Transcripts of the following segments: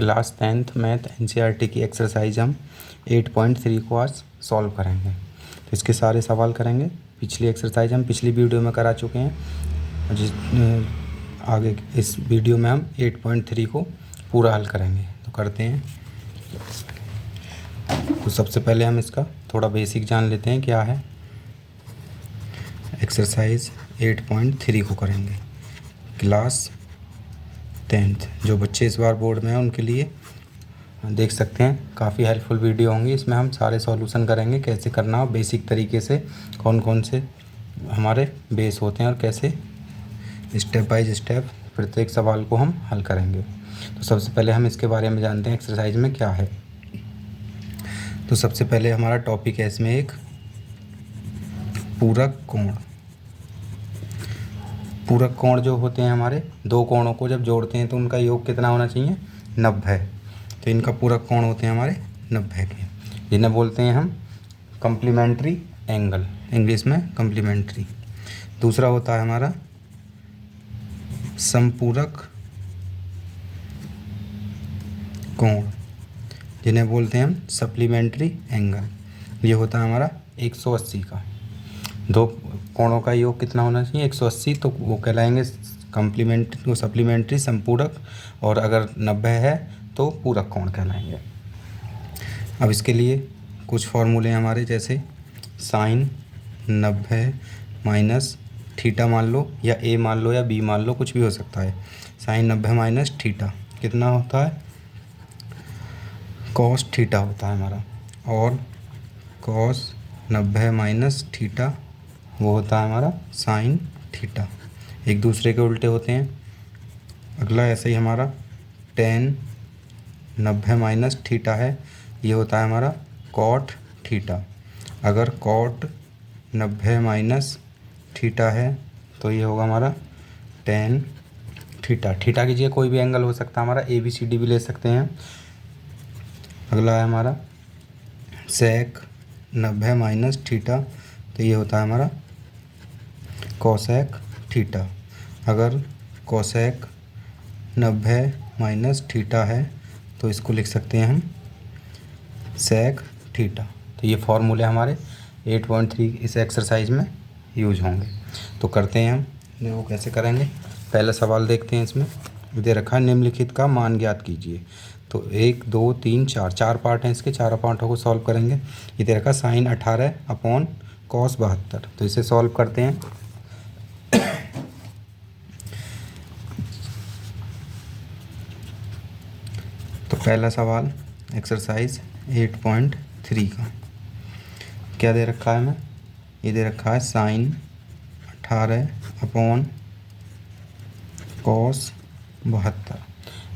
Class 10th math NCERT की exercise हम 8.3 को आज सॉल्व करेंगे। तो इसके सारे सवाल करेंगे। पिछली एक्सरसाइज हम पिछली वीडियो में करा चुके हैं। जिस आगे इस वीडियो में हम 8.3 को पूरा हल करेंगे। तो करते हैं। तो सबसे पहले हम इसका थोड़ा बेसिक जान लेते हैं क्या है। एक्सरसाइज 8.3 को करेंगे क्लास 10th। जो बच्चे इस बार बोर्ड में हैं उनके लिए देख सकते हैं, काफ़ी हेल्पफुल वीडियो होंगी। इसमें हम सारे सॉल्यूशन करेंगे, कैसे करना हो बेसिक तरीके से, कौन कौन से हमारे बेस होते हैं और कैसे स्टेप बाय स्टेप प्रत्येक सवाल को हम हल करेंगे। तो सबसे पहले हम इसके बारे में जानते हैं एक्सरसाइज में क्या है। तो सबसे पहले हमारा टॉपिक है इसमें एक पूरक कोण। पूरक कोण जो होते हैं हमारे दो कोणों को जब जोड़ते हैं तो उनका योग कितना होना चाहिए, 90। तो इनका पूरक कोण होते हैं हमारे 90 के, जिन्हें बोलते हैं हम कम्प्लीमेंट्री एंगल, इंग्लिश में कम्प्लीमेंट्री। दूसरा होता है हमारा समपूरक कोण, जिन्हें बोलते हैं हम सप्लीमेंट्री एंगल। ये होता है हमारा 180 का। दो कोणों का योग कितना होना चाहिए, 180। तो वो कहलाएंगे कम्प्लीमेंट्री, वो सप्लीमेंट्री संपूरक, और अगर 90 है तो पूरक कोण कहलाएंगे। अब इसके लिए कुछ फॉर्मूले हमारे, जैसे साइन 90 माइनस थीटा मान लो, या ए मान लो या बी मान लो, कुछ भी हो सकता है। साइन 90 माइनस थीटा कितना होता है, कॉस थीटा होता है हमारा। और कॉस 90 माइनस थीटा वो होता है हमारा साइन थीटा। एक दूसरे के उल्टे होते हैं। अगला ऐसे ही हमारा टेन 90 माइनस थीटा है, ये होता है हमारा कॉट थीटा। अगर कॉट 90 माइनस थीटा है तो ये होगा हमारा टेन थीटा। थीटा की जगह कोई भी एंगल हो सकता है हमारा, ए बी सी डी भी ले सकते हैं। अगला है हमारा सेक 90 माइनस थीटा, तो ये होता है हमारा कोसेक थीटा। अगर कोसेक 90 माइनस थीटा है तो इसको लिख सकते हैं हम सेक थीटा। तो ये फॉर्मूले हमारे 8.3 इस एक्सरसाइज में यूज होंगे। तो करते हैं हम, देखो कैसे करेंगे। पहला सवाल देखते हैं। इसमें दे रखा है निम्नलिखित का मान ज्ञात कीजिए। तो 1 2 3 4 चार पार्ट हैं इसके, चारों पार्टों को सॉल्व करेंगे। ये दे रखा साइन 18 अपॉन कॉस 72। तो इसे सॉल्व करते हैं। तो पहला सवाल एक्सरसाइज 8.3 का क्या दे रखा है हमें, ये दे रखा है साइन 18 अपॉन कॉस 72।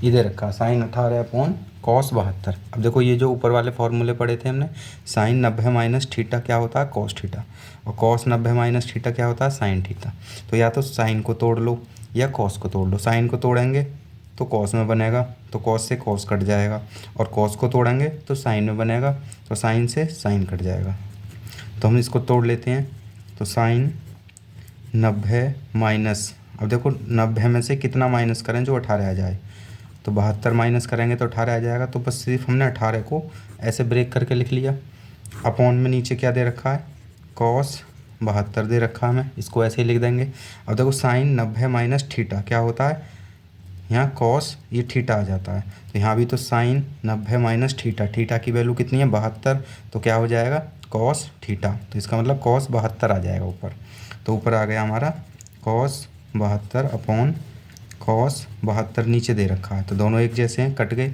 ये दे रखा है साइन 18 अपॉन कॉस 72। अब देखो ये जो ऊपर वाले फॉर्मूले पढ़े थे हमने, साइन 90 माइनस थीटा क्या होता है, कॉस थीटा, और कॉस 90 माइनस थीटा क्या होता है, साइन थीटा। तो या तो साइन को तोड़ लो या कॉस को तोड़ लो। साइन को तोड़ेंगे तो कॉस में बनेगा, तो कॉस से कॉस कट जाएगा, और कॉस को तोड़ेंगे तो साइन में बनेगा, तो साइन से साइन कट जाएगा। तो हम इसको तोड़ लेते हैं। तो साइन 90 माइनस, अब देखो 90 में से कितना माइनस करें जो 18 आ जाए, तो 72 माइनस करेंगे तो 18 आ जाएगा। तो बस सिर्फ हमने 18 को ऐसे ब्रेक करके लिख लिया। अपॉन में नीचे क्या दे रखा है, कॉस 72 दे रखा है, हमें इसको ऐसे ही लिख देंगे। अब देखो साइन 90 माइनस थीटा क्या होता है, यहाँ कॉस, ये थीटा आ जाता है। तो यहाँ भी तो साइन 90 माइनस थीटा, थीटा की वैल्यू कितनी है 72, तो क्या हो जाएगा कॉस थीटा। तो इसका मतलब कॉस 72 आ जाएगा ऊपर। तो ऊपर आ गया हमारा कॉस 72 अपॉन कॉस 72 नीचे दे रखा है, तो दोनों एक जैसे हैं, कट गए।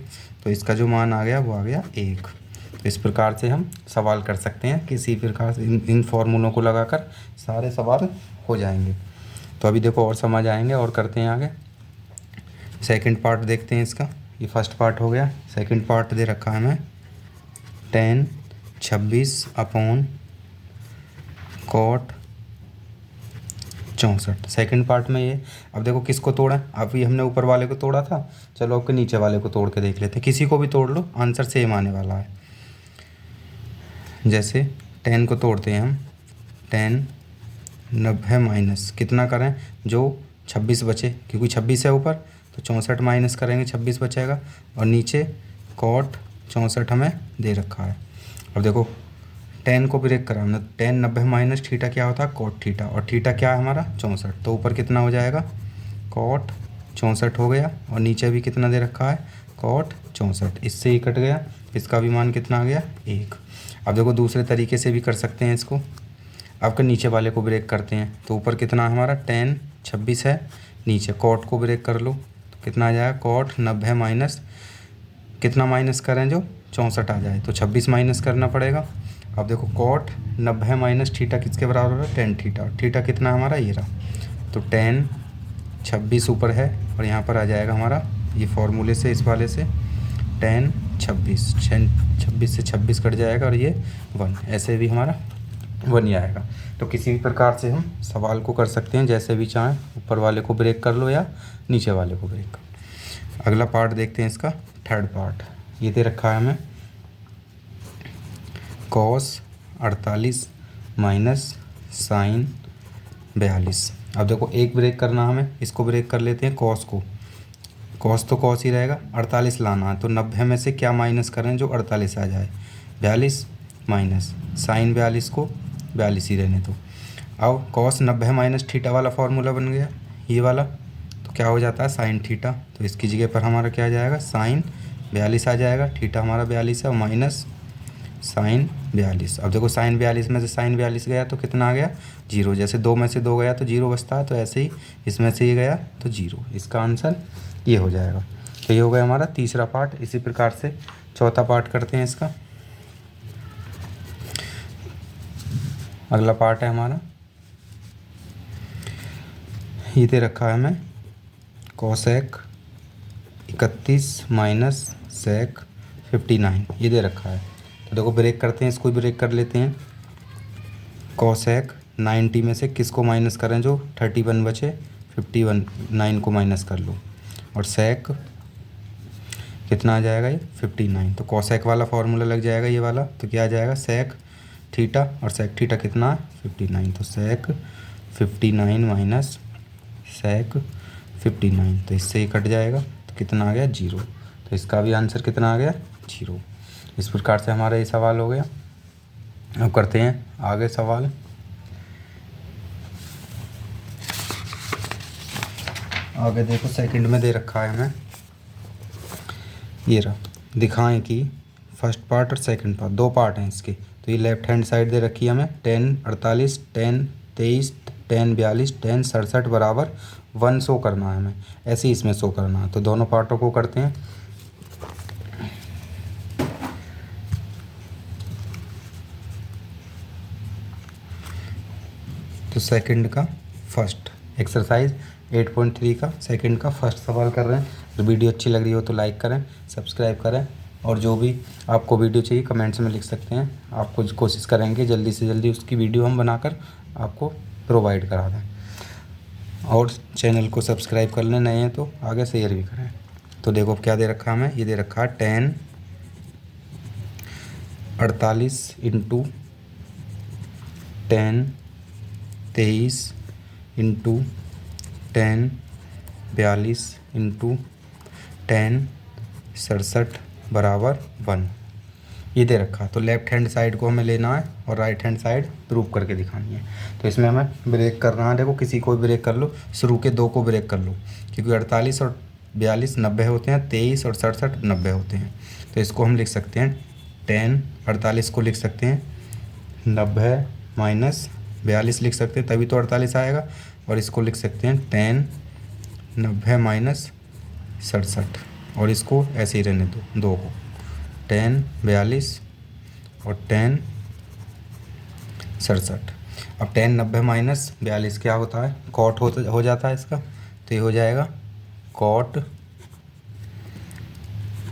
तो इसका जो मान आ गया वो आ गया 1। तो इस प्रकार से हम सवाल कर सकते हैं, किसी प्रकार से इन फॉर्मूलों को लगाकर सारे सवाल हो जाएंगे। तो अभी देखो और समझ आएंगे और करते हैं आगे। सेकंड पार्ट देखते हैं इसका। ये फर्स्ट पार्ट हो गया। सेकंड पार्ट दे रखा है हमें 10 26 अपॉन कॉट 64। सेकंड पार्ट में ये, अब देखो किसको तोड़ा, अभी हमने ऊपर वाले को तोड़ा था, चलो अब नीचे वाले को तोड़ के देख लेते हैं। किसी को भी तोड़ लो, आंसर सेम आने वाला है। जैसे 10 को तोड़ते हैं हम, 10 90 माइनस कितना करें, जो 26 बचे, क्योंकि 26 है ऊपर, तो तो 64 माइनस करेंगे 26 बचेगा, और नीचे कॉट 64 हमें दे रखा है। अब देखो टेन को ब्रेक करा हमने, 10 90 माइनस थीटा क्या होता है कॉट थीटा, और थीटा क्या है हमारा 64, तो ऊपर कितना हो जाएगा कॉट 64 हो गया, और नीचे भी कितना दे रखा है कॉट 64, इससे ही कट गया, इसका भी मान कितना आ गया 1। अब देखो दूसरे तरीके से भी कर सकते हैं इसको, आपके नीचे वाले को ब्रेक करते हैं, तो ऊपर कितना हमारा 10 26 है, नीचे कॉट को ब्रेक कर लो तो कितना आ जाएगा कॉट 90 माइनस कितना माइनस करें जो 64 आ जाए, तो 26 माइनस करना पड़ेगा। अब देखो कॉट 90 माइनस थीटा किसके बराबर है 10 थीटा, थीटा कितना हमारा ये रहा, तो 10 26 ऊपर है, और यहाँ पर आ जाएगा हमारा ये फॉर्मूले से इस वाले से 10 26 26 से 26 कट जाएगा, और ये 1, ऐसे भी हमारा 1 ही आएगा। तो किसी भी प्रकार से हम सवाल को कर सकते हैं, जैसे भी चाहें, ऊपर वाले को ब्रेक कर लो या नीचे वाले को ब्रेक कर लो। अगला पार्ट देखते हैं इसका, थर्ड पार्ट। ये दे रखा है हमें कॉस 48 माइनस साइन 42। अब देखो एक ब्रेक करना हमें, इसको ब्रेक कर लेते हैं कॉस को, कॉस तो कॉस ही रहेगा, 48 लाना है, तो 90 में से क्या माइनस करें जो 48 आ जाए 42 माइनस साइन 42 को 42 ही रहने दो। अब कॉस 90 माइनस थीटा वाला फार्मूला बन गया ये वाला, तो क्या हो जाता है साइन थीटा, तो इसकी जगह पर हमारा क्या आ जाएगा साइन 42 आ जाएगा, थीटा हमारा 42 है, और माइनस साइन 42। अब देखो साइन 42 में से साइन 42 गया तो कितना आ गया 0, जैसे 2 में से 2 गया तो 0 बचता है, तो ऐसे ही इसमें से ये गया तो 0, इसका आंसर ये हो जाएगा। तो ये हो गया हमारा तीसरा पार्ट। इसी प्रकार से चौथा पार्ट करते हैं इसका। अगला पार्ट है हमारा, ये दे रखा है हमें कोसेक 31 माइनस सेक 59, ये दे रखा है। तो देखो ब्रेक करते हैं, इसको ब्रेक कर लेते हैं। कोसेक 90 में से किसको माइनस करें जो 31 बचे, 51 9 को माइनस कर लो, और सेक कितना आ जाएगा ये 59, तो कोसेक वाला फार्मूला लग जाएगा ये वाला, तो क्या आ जाएगा सेक थीटा, और सेक थीटा कितना 59, तो सेक 59 माइनस सेक 59, तो इससे ही कट जाएगा, तो कितना आ गया 0, तो इसका भी आंसर कितना आ गया 0। इस प्रकार से हमारा ये सवाल हो गया। अब करते हैं आगे सवाल। आगे देखो सेकंड में दे रखा है हमें, ये रहा, दिखाएं कि फर्स्ट पार्ट और सेकंड पार्ट, दो पार्ट हैं इसके। तो ये लेफ्ट हैंड साइड दे रखी है हमें 10 48 10 23 10 42 10 67 बराबर 1 शो करना है हमें, ऐसे ही इसमें शो करना है। तो दोनों पार्टों को करते हैं। तो सेकंड का फर्स्ट एक्सरसाइज 8.3 का सेकंड का फर्स्ट सवाल कर रहे हैं। तो वीडियो अच्छी लग रही हो तो लाइक करें, सब्सक्राइब करें, और जो भी आपको वीडियो चाहिए कमेंट्स में लिख सकते हैं। आपको कोशिश करेंगे जल्दी से जल्दी उसकी वीडियो हम बनाकर आपको प्रोवाइड करा दें, और चैनल को सब्सक्राइब कर लें, नए हैं तो आगे शेयर भी करें। तो देखो क्या दे रखा है हमें, ये दे रखा है 10 48 इंटू 10 23 इंटू 10 42 इंटू 10 67 बराबर 1, ये दे रखा। तो लेफ्ट हैंड साइड को हमें लेना है और राइट हैंड साइड प्रूव करके दिखानी है। तो इसमें हमें ब्रेक करना है, देखो किसी को भी ब्रेक कर लो, शुरू के दो को ब्रेक कर लो, क्योंकि 48 और 42 90 होते हैं, 23 और 67 90 होते हैं। तो इसको हम लिख सकते हैं 10 48 को लिख सकते हैं 90 माइनस 42 लिख सकते हैं, तभी तो 48 आएगा, और इसको लिख सकते हैं 10 90 माइनस 67, और इसको ऐसे ही रहने दो, दो को 10 42 और 10 67। अब 10 90 माइनस 42 क्या होता है, कॉट हो जाता है इसका, तो ये हो जाएगा कॉट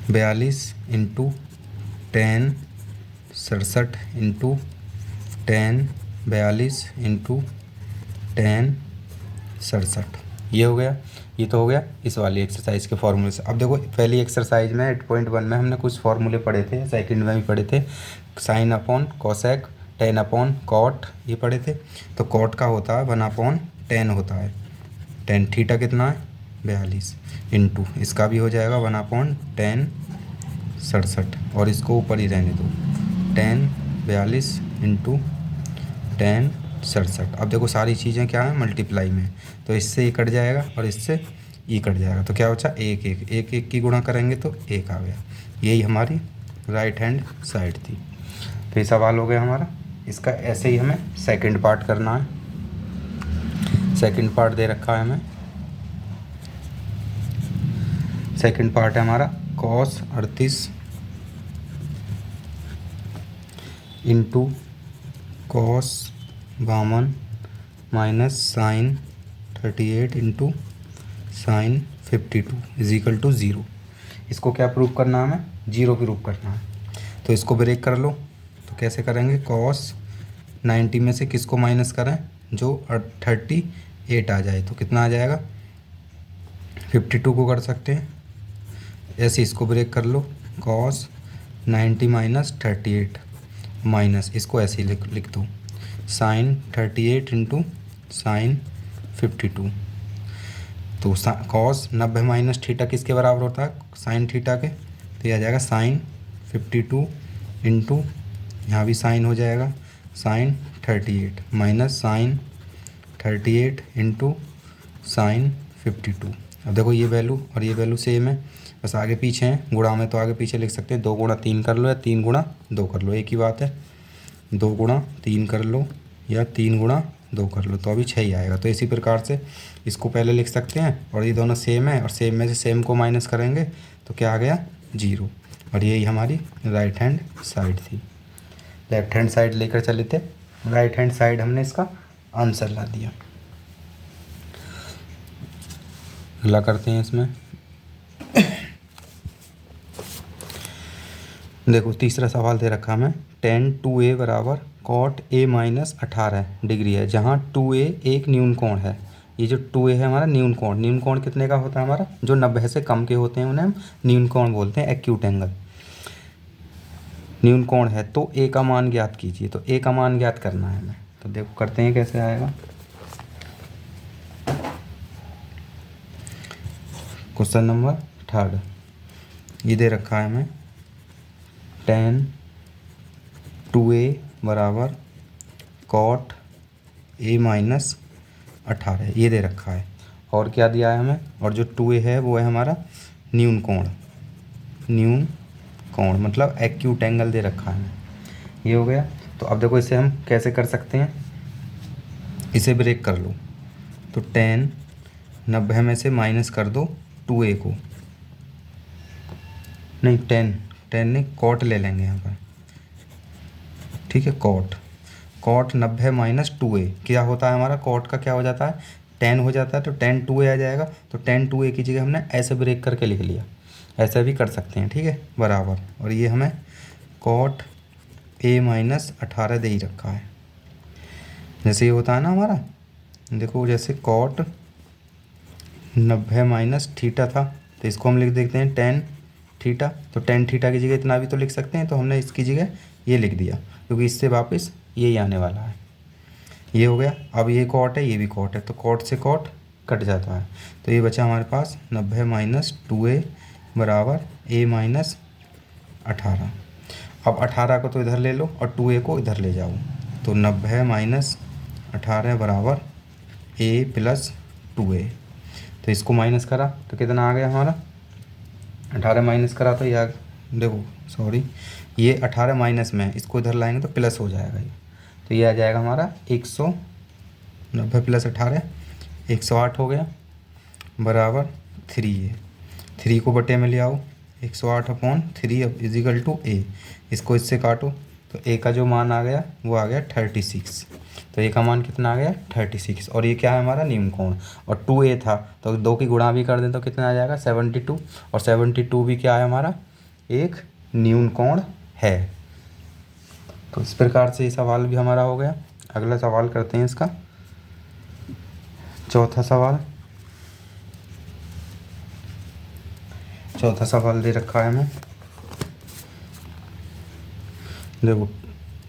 42 इंटू 10 67 इंटू 10 42 इंटू 10 67, ये हो गया। ये तो हो गया इस वाली एक्सरसाइज के फॉर्मूले से। अब देखो पहली एक्सरसाइज में 8.1 में हमने कुछ फॉर्मूले पढ़े थे, सेकंड में भी पढ़े थे, sine upon cosec 10 upon cot, ये पढ़े थे। तो कॉट का होता है 1/10 होता है, 10 थीटा कितना है 42 इंटू इसका भी हो जाएगा 1/10 67 और इसको ऊपर ही रहने दो 10 42 इंटू 10 67। अब देखो सारी चीज़ें क्या हैं मल्टीप्लाई में, तो इससे ये कट जाएगा और इससे ये कट जाएगा, तो क्या बचा एक एक एक एक की गुणा करेंगे तो एक आ गया। यही हमारी राइट हैंड साइड थी। तो ये सवाल हो गया हमारा। इसका ऐसे ही हमें सेकंड पार्ट करना है। सेकंड पार्ट दे रखा है हमें। सेकंड पार्ट है हमारा cos 38 into cos 52 minus sine 38 into sine 52 is equal to 0। इसको क्या प्रूव करना है हमें? 0 प्रूव करना है। तो इसको ब्रेक कर लो। तो कैसे करेंगे? cos 90 में से किसको माइनस करें? जो 38 आ जाए, तो कितना आ जाएगा? 52 को कर सकते हैं। ऐसे इसको ब्रेक कर लो, cos 90 माइनस 38 माइनस इसको ऐसे ही लिख दो साइन 38 इंटू साइन 52। तो cos 90 माइनस थीटा किसके बराबर होता है? साइन थीटा के। तो ये आ जाएगा साइन 52 इंटू यहाँ भी साइन हो जाएगा sine 38 minus sine 38 into sine 52। अब देखो ये वैल्यू और ये वैल्यू सेम है, बस आगे पीछे हैं। गुणा में तो आगे पीछे लिख सकते हैं, 2 गुणा 3 कर लो या 3 गुणा 2 कर लो, एक ही बात है। 2 गुणा 3 कर लो या 3 गुणा 2 कर लो, तो अभी 6 ही आएगा। तो इसी प्रकार से इसको पहले लिख सकते हैं, और ये दोनों सेम है और सेम में से सेम को माइनस करेंगे तो क्या आ गया? 0। और यही हमारी राइट हैंड साइड थी। लेफ्ट हैंड साइड लेकर चले थे, राइट हैंड साइड हमने इसका आंसर ला दिया। अगला करते हैं इसमें। देखो तीसरा सवाल दे रखा हमें, tan 2a बराबर cot a माइनस 18 डिग्री है, जहाँ 2a एक न्यून कोण है। ये जो 2a है हमारा न्यून कोण। न्यून कोण कितने का होता है हमारा? जो 90 से कम के होते हैं उन्हें हम न्यून कोण बोलते हैं, एक्यूट एंगल। न्यून कोण है तो a का मान ज्ञात कीजिए। तो a का मान ज्ञात करना है हमें, तो देखो करते हैं कैसे आएगा। क्वेश्चन नंबर 3 ये दे रखा है हमें, tan 2a बराबर cot a माइनस 18 ये दे रखा है। और क्या दिया है हमें? और जो 2a है वो है हमारा न्यून कोण। न्यून कोण मतलब एक्यूट एंगल दे रखा है। ये हो गया। तो अब देखो इसे हम कैसे कर सकते हैं, इसे ब्रेक कर लो। तो tan 90 में से माइनस कर दो 2a को, नहीं tan नहीं cot ले लेंगे यहाँ पर, ठीक है। cot 90 माइनस 2a क्या होता है हमारा? cot का क्या हो जाता है? tan हो जाता है, तो tan 2a आ जाएगा। तो tan 2a की जगह हमने ऐसे ब्रेक करके लिख लिया, ऐसा भी कर सकते हैं, ठीक है, बराबर। और ये हमें cot a माइनस 18 दे ही रखा है। जैसे ये होता है ना हमारा, देखो जैसे cot 90 माइनस थीटा था, तो इसको हम लिख देते हैं tan थीटा। तो tan थीटा की जगह इतना भी तो लिख सकते हैं, तो हमने इसकी जगह ये लिख दिया, क्योंकि इससे वापस यही आने वाला है। ये हो गया। अब ये cot है, ये भी cot है, तो cot से cot कट जाता है। तो ये बचा हमारे पास 90 माइनस 2a बराबर a माइनस 18। अब 18 को तो इधर ले लो और 2a को इधर ले जाओ, तो 90 माइनस 18 बराबर a प्लस 2a। तो इसको माइनस करा तो कितना आ गया हमारा? 18 माइनस करा तो यह देखो, सॉरी, ये 18 माइनस में, इसको इधर लाएंगे तो प्लस हो जाएगा ये। तो ये आ जाएगा हमारा 190 प्लस 18 108 हो गया, बराबर 3a। 3 को बटे में ले आओ, 108/3 इजिकल टू a। इसको इससे काटो तो a का जो मान आ गया वो आ गया 36। तो a का मान कितना आ गया? 36। और ये क्या है हमारा? न्यून कोण। और 2a था तो 2 की गुणा भी कर दें तो कितना आ जाएगा? 72। और 72 भी क्या है हमारा? एक न्यून कोण है। तो इस प्रकार से ये सवाल भी हमारा हो गया। अगला सवाल करते हैं इसका, चौथा सवाल दे रखा है हमें। देखो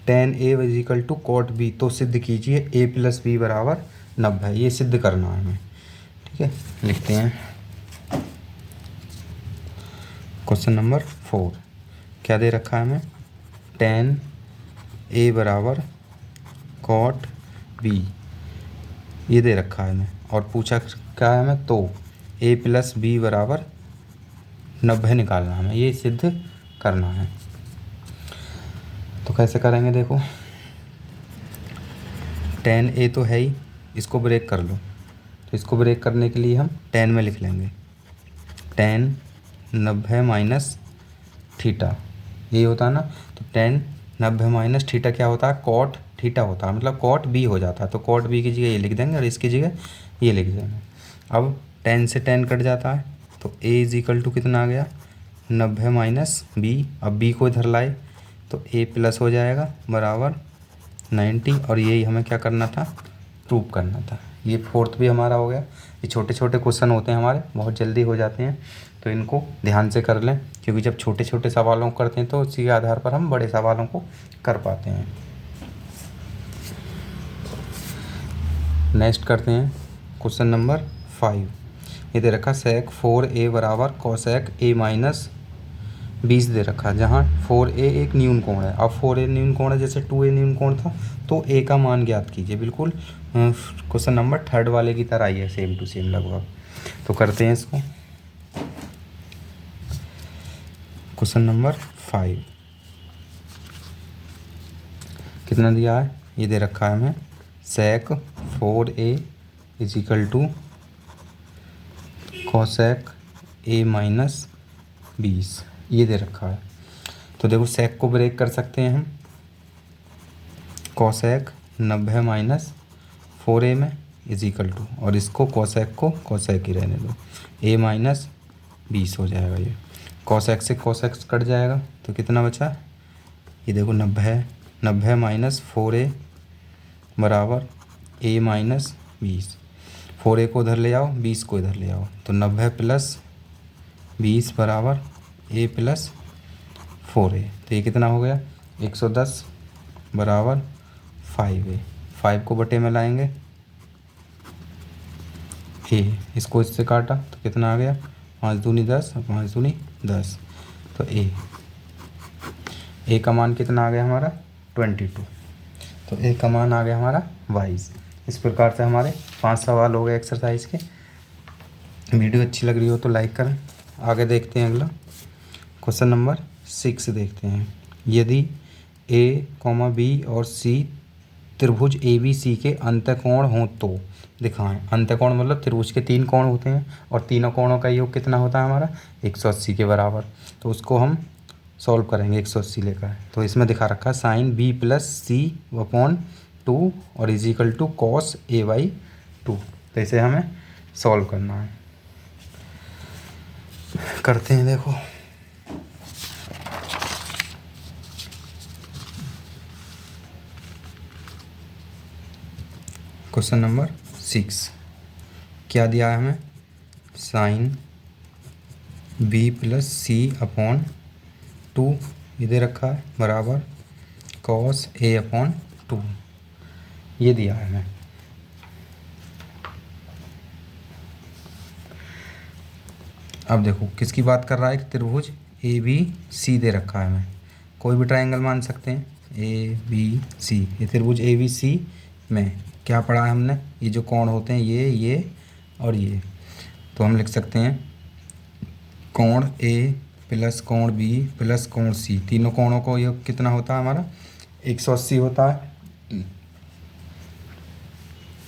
tan a is equal to cot b, तो सिद्ध कीजिए a प्लस बी बराबर 90। ये सिद्ध करना है हमें, ठीक है। लिखते हैं क्वेश्चन नंबर 4 क्या दे रखा है हमें, tan a बराबर cot b ये दे रखा है हमें, और पूछा क्या है हमें, तो a प्लस बी बराबर 90 निकालना है हमें, ये सिद्ध करना है। तो कैसे करेंगे, देखो tan a तो है ही, इसको ब्रेक कर लो, तो इसको ब्रेक करने के लिए हम tan में लिख लेंगे, tan 90 माइनस थीटा ये होता है ना, तो tan 90 माइनस थीटा क्या होता है, कॉट थीटा होता है, मतलब कॉट बी हो जाता है, तो कॉट बी की जगह ये लिख देंगे और इसकी जगह ये लिख देंगे। अब tan से tan कट जाता है, तो a इज इक्वल टू कितना आ गया, 90 माइनस बी, अब b को इधर लाए तो a प्लस हो जाएगा बराबर 90, और यही हमें क्या करना था, प्रूव करना था। ये 4th भी हमारा हो गया। ये छोटे छोटे क्वेश्चन होते हैं हमारे, बहुत जल्दी हो जाते हैं, तो इनको ध्यान से कर लें, क्योंकि जब छोटे छोटे सवालों को करते हैं तो उसी के आधार पर हम बड़े सवालों को कर पाते हैं। नेक्स्ट करते हैं क्वेश्चन नंबर 5। ये दे रखा sec 4a बराबर cosec a माइनस 20 दे रखा, जहाँ 4a एक न्यून कोण है। अब 4a न्यून कोण है, जैसे 2a न्यून कोण था, तो a का मान ज्ञात कीजिए। बिल्कुल क्वेश्चन नंबर 3 वाले की तरह ही है, सेम टू सेम लगभग। तो करते हैं इसको। क्वेश्चन नंबर 5 कितना दिया है, ये दे रखा है हमें sec 4a is equal to cosec a माइनस 20 ये दे रखा है। तो देखो sec को ब्रेक कर सकते हैं हम cosec 90 माइनस 4a में इज इक्वल टू, और इसको cosec को cosec ही रहने दो, a माइनस 20 हो जाएगा। ये cosec से cosec कट जाएगा, तो कितना बचा, ये देखो 90 माइनस 4a बराबर a माइनस 20, 4a को उधर ले आओ, 20 को इधर ले आओ, तो 90 प्लस 20 बराबर a प्लस 4a, तो ये कितना हो गया 110 बराबर 5a। 5 को बटे में लाएंगे a, इसको इससे काटा तो कितना आ गया 5 दूनी 10 और 5 दूनी 10, तो a का मान कितना आ गया हमारा 22, तो a का मान आ गया हमारा 22। इस प्रकार से हमारे 5 सवाल हो गए एक्सरसाइज के। वीडियो अच्छी लग रही हो तो लाइक करें। आगे देखते हैं अगला क्वेश्चन नंबर 6 देखते हैं। यदि a, b और c त्रिभुज ABC के अंतःकोण हों तो दिखाएं। अंतःकोण मतलब त्रिभुज के 3 कोण होते हैं और तीनों कोणों का योग कितना होता है हमारा 180 के बराबर। तो उसको हम सॉल्व करेंगे 180 लेकर। तो इसमें दिखा रखा है sine b plus C upon 2 और is equal to cos a by 2। तो इसे हमें सॉल्व करना है, करते हैं। देखो क्वेश्चन नंबर 6 क्या दिया है हमें, sign b plus C upon 2 ये दे रखा है बराबर कॉस a अपॉन 2 ये दिया है हमें। अब देखो किसकी बात कर रहा है, कि त्रिभुज ABC दे रखा है हमें, कोई भी ट्रायंगल मान सकते हैं ABC। ये त्रिभुज ABC में क्या पढ़ा है हमने, ये जो कोण होते हैं ये और ये, तो हम लिख सकते हैं कोण A प्लस कोण B प्लस कोण C, तीनों कोणों को योग कितना होता है हमारा 180 होता है।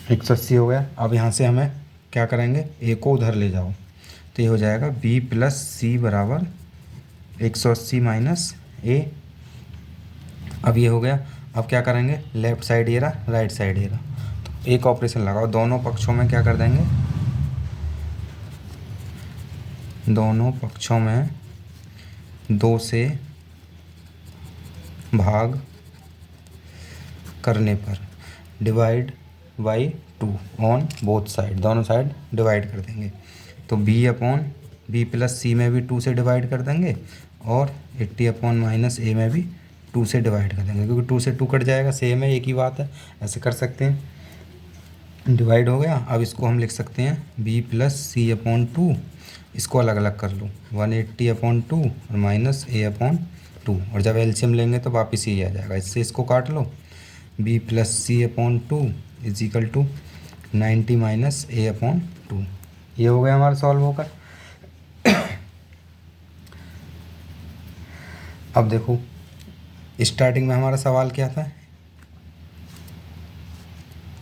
180 हो गया। अब यहाँ से हमें क्या करेंगे, A को उधर ले जाओ, तो ये हो जाएगा B प्लस सी बराबर 180 माइनस A। अब ये हो गया। अब क्या करेंगे, लेफ्ट साइड ये रहा, राइट साइड ये रहा, तो एक ऑपरेशन लगाओ, दोनों पक्षों में क्या कर देंगे, दोनों पक्षों में 2 से भाग करने पर divide by 2 on both side, दोनों साइड डिवाइड कर देंगे। तो b अपॉन b प्लस सी में भी 2 से डिवाइड कर देंगे और 80 अपॉन माइनस a में भी 2 से डिवाइड कर देंगे, क्योंकि 2 से 2 कट जाएगा, सेम है, एक ही बात है, ऐसे कर सकते हैं। डिवाइड हो गया। अब इसको हम लिख सकते हैं b plus C upon to, इसको अलग अलग कर लो 180 अपॉन टू और माइनस a अपॉन टू, और जब एलसीएम लेंगे तो वापस ही आ जाएगा, इससे इसको काट लो। b plus C upon two is equal to 90 minus a upon two. ये हो गया हमारा सॉल्व होकर। अब देखो स्टार्टिंग में हमारा सवाल क्या था,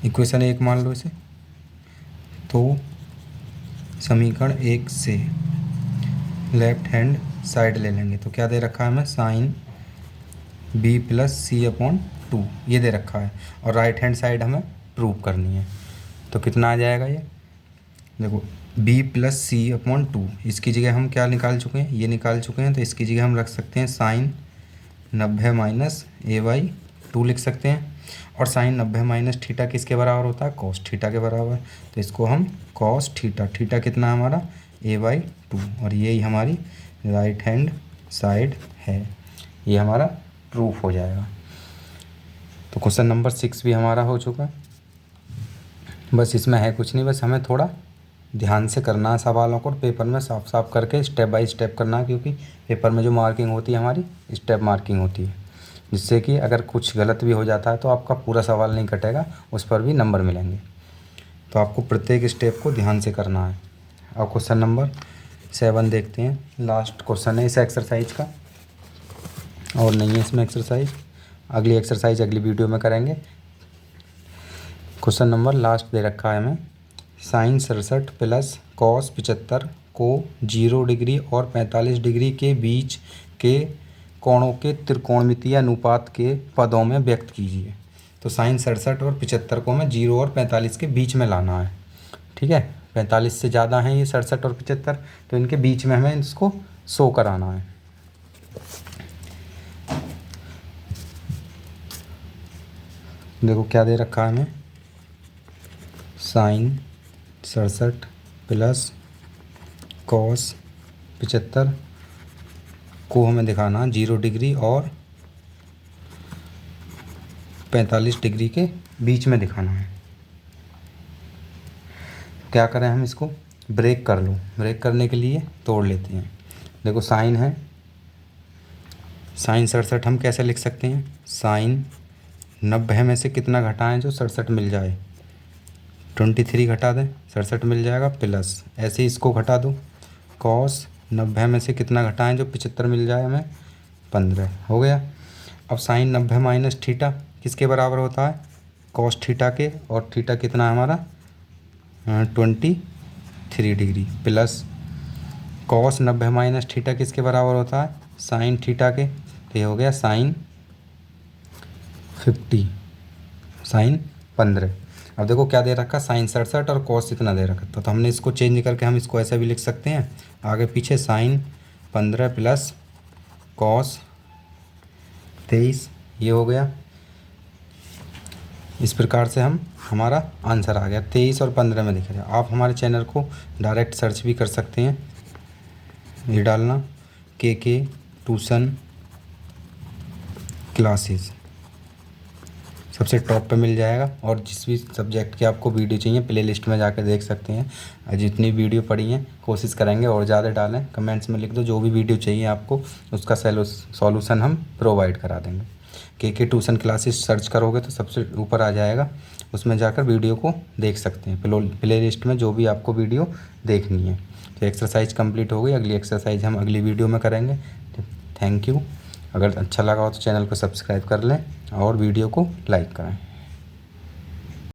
इक्वेशन 1 मान लो इसे, तो समीकरण 1 से लेफ्ट हैंड साइड ले लेंगे तो क्या दे रखा है हमें, sign b plus C upon two ये दे रखा है, और राइट हैंड साइड हमें प्रूव करनी है। तो कितना आ जाएगा ये, देखो b plus C upon to, इसकी जगह हम क्या निकाल चुके हैं, ये निकाल चुके हैं, तो इसकी जगह हम रख सकते हैं sine 90 minus a by two लिख सकते हैं। और साइन 90 माइनस थीटा किसके बराबर होता है, कॉस थीटा के बराबर। तो इसको हम कॉस थीटा, थीटा कितना हमारा a बाई टू, और यही हमारी राइट हैंड साइड है। ये हमारा प्रूफ हो जाएगा। तो क्वेश्चन नंबर 6 भी हमारा हो चुका है। बस इसमें है कुछ नहीं, बस हमें थोड़ा ध्यान से करना है सवालों को, पेपर में साफ साफ करके स्टेप बाय स्टेप करना है, क्योंकि पेपर में जो मार्किंग होती है हमारी स्टेप मार्किंग होती है, जिससे कि अगर कुछ गलत भी हो जाता है तो आपका पूरा सवाल नहीं कटेगा, उस पर भी नंबर मिलेंगे। तो आपको प्रत्येक स्टेप को ध्यान से करना है। अब क्वेश्चन नंबर 7 देखते हैं, लास्ट क्वेश्चन है इस एक्सरसाइज का, और नहीं है इसमें एक्सरसाइज, अगली एक्सरसाइज अगली वीडियो में करेंगे। क्वेश्चन नंबर लास्ट दे रखा है हमें, साइन 67 प्लस कॉस 75 को 0 डिग्री और 45 डिग्री के बीच के कोणों के त्रिकोणमितीय अनुपात के पदों में व्यक्त कीजिए। तो साइन 67 और 75 को हमें 0 और 45 के बीच में लाना है, ठीक है। 45 से ज़्यादा हैं ये 67 और 75, तो इनके बीच में हमें इसको शो कराना है। देखो क्या दे रखा है हमें, साइन 67 प्लस कॉस 75 को हमें दिखाना 0 डिग्री और 45 डिग्री के बीच में दिखाना है। क्या करें हम, इसको ब्रेक कर लो, ब्रेक करने के लिए तोड़ लेते हैं। देखो साइन है, साइन 67 हम कैसे लिख सकते हैं, साइन 90 में से कितना घटाएं जो 67 मिल जाए, 23 घटा दें 67 मिल जाएगा, प्लस ऐसे ही इसको घटा दो, कॉस 90 में से कितना घटाएं जो 75 मिल जाए हमें, 15 हो गया। अब साइन 90 माइनस थीटा किसके बराबर होता है, कॉस थीटा के, और थीटा कितना हमारा 23 degree, plus cos 90 minus theta किसके बराबर होता है, साइन थीटा के, तो ये हो गया साइन 50, साइन 15। अब देखो क्या दे रखा, साइन 67 और कॉस इतना दे रखा था, तो हमने इसको चेंज करके हम इसको ऐसे भी लिख सकते हैं, आगे पीछे साइन 15 प्लस कॉस 23, ये हो गया। इस प्रकार से हमारा आंसर आ गया, 23 और 15 में दिख रहा है। आप हमारे चैनल को डायरेक्ट सर्च भी कर सकते हैं, ये डालना के ट्यूशन क्लासेस, सबसे टॉप पे मिल जाएगा। और जिस भी सब्जेक्ट की आपको वीडियो चाहिए प्ले लिस्ट में जाकर देख सकते हैं। जितनी वीडियो पड़ी हैं कोशिश करेंगे और ज़्यादा डालें, कमेंट्स में लिख दो जो भी वीडियो चाहिए आपको, उसका सॉल्यूशन हम प्रोवाइड करा देंगे। के ट्यूशन क्लासेस सर्च करोगे तो सबसे ऊपर आ जाएगा, उसमें जाकर वीडियो को देख सकते हैं, प्ले लिस्ट में जो भी आपको वीडियो देखनी है। तो एक्सरसाइज कंप्लीट हो गई, अगली एक्सरसाइज हम अगली वीडियो में करेंगे। Thank you. अगर अच्छा लगा हो तो चैनल को सब्सक्राइब कर लें और वीडियो को लाइक करें।